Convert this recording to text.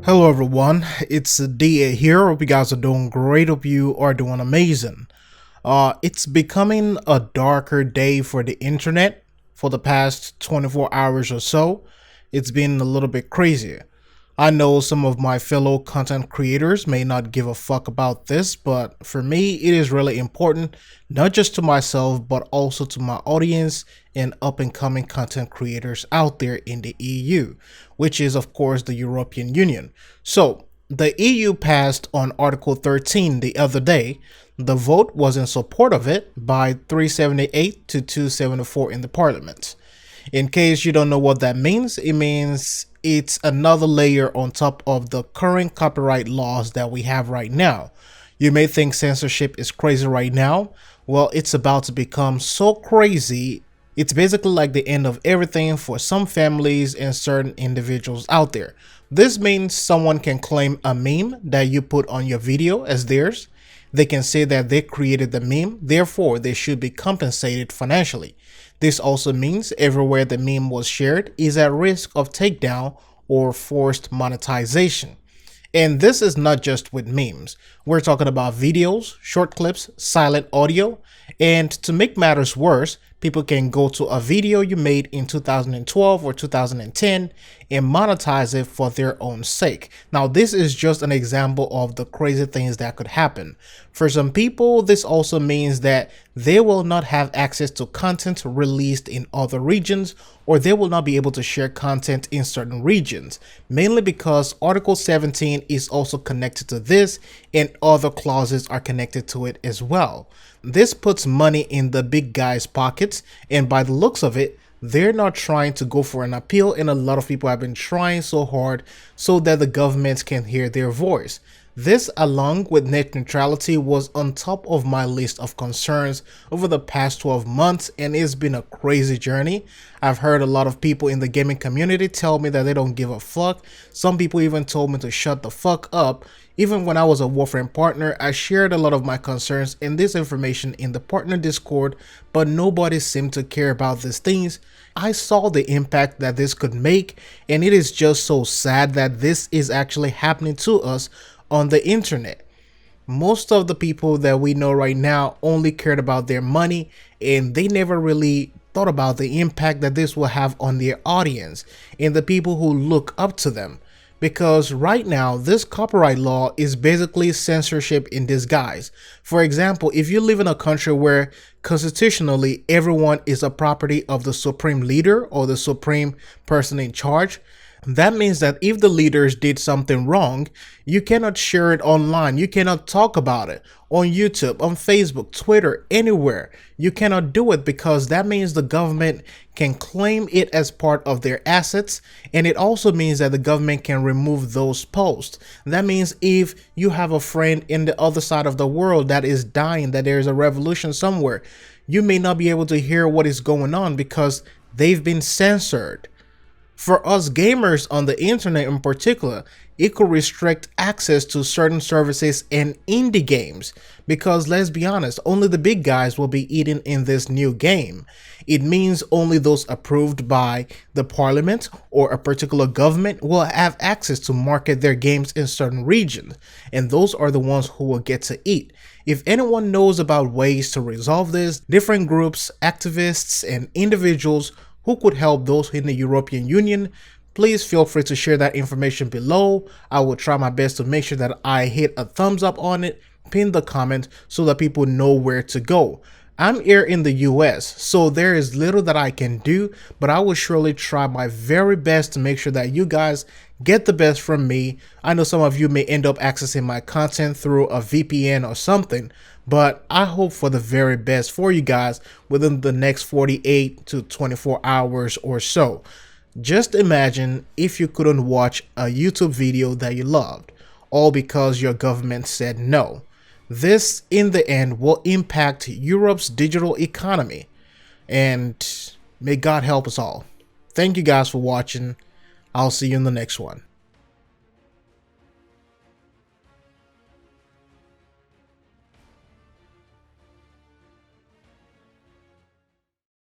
Hello everyone, it's DA here. Hope you guys are doing great. Hope you are doing amazing. It's becoming a darker day for the internet for the past 24 hours or so. It's been a little bit crazy. I know some of my fellow content creators may not give a fuck about this, but for me, it is really important, not just to myself, but also to my audience and up and coming content creators out there in the EU, which is, of course, the European Union. So, the EU passed on Article 13 the other day. The vote was in support of it by 378 to 274 in the parliament. In case you don't know what that means, it means it's another layer on top of the current copyright laws that we have right now. You may think censorship is crazy right now. Well, it's about to become so crazy. It's basically like the end of everything for some families and certain individuals out there. This means someone can claim a meme that you put on your video as theirs. They can say that they created the meme, therefore they should be compensated financially. This also means everywhere the meme was shared is at risk of takedown or forced monetization. And this is not just with memes. We're talking about videos, short clips, silent audio, and to make matters worse, people can go to a video you made in 2012 or 2010 and monetize it for their own sake. Now, this is just an example of the crazy things that could happen. For some people, this also means that they will not have access to content released in other regions, or they will not be able to share content in certain regions, mainly because Article 17 is also connected to this and other clauses are connected to it as well. This puts money in the big guys' pockets, and by the looks of it, they're not trying to go for an appeal, and a lot of people have been trying so hard so that the government can hear their voice. This, along with net neutrality, was on top of my list of concerns over the past 12 months, and it's been a crazy journey. I've heard a lot of people in the gaming community tell me that they don't give a fuck. Some people even told me to shut the fuck up. Even when I was a Warframe partner, I shared a lot of my concerns and this information in the partner Discord, but nobody seemed to care about these things. I saw the impact that this could make, and it is just so sad that this is actually happening to us on the internet. Most of the people that we know right now only cared about their money, and they never really thought about the impact that this will have on their audience and the people who look up to them. Because right now, this copyright law is basically censorship in disguise. For example, if you live in a country where constitutionally everyone is a property of the supreme leader or the supreme person in charge, that means that if the leaders did something wrong, you cannot share it online. You cannot talk about it on YouTube, on Facebook, Twitter, anywhere. You cannot do it because that means the government can claim it as part of their assets. And it also means that the government can remove those posts. That means if you have a friend in the other side of the world that is dying, that there is a revolution somewhere, you may not be able to hear what is going on because they've been censored. For us gamers on the internet in particular, it could restrict access to certain services and indie games because, let's be honest, only the big guys will be eating in this new game. It means only those approved by the parliament or a particular government will have access to market their games in certain regions, and those are the ones who will get to eat. If anyone knows about ways to resolve this, different groups, activists, and individuals who could help those in the European Union, please feel free to share that information below. I will try my best to make sure that I hit a thumbs up on it, pin the comment so that people know where to go. I'm here in the US, so there is little that I can do, but I will surely try my very best to make sure that you guys get the best from me. I know some of you may end up accessing my content through a VPN or something, but I hope for the very best for you guys within the next 48 to 24 hours or so. Just imagine if you couldn't watch a YouTube video that you loved, all because your government said no. This, in the end, will impact Europe's digital economy, and may God help us all. Thank you guys for watching. I'll see you in the next one.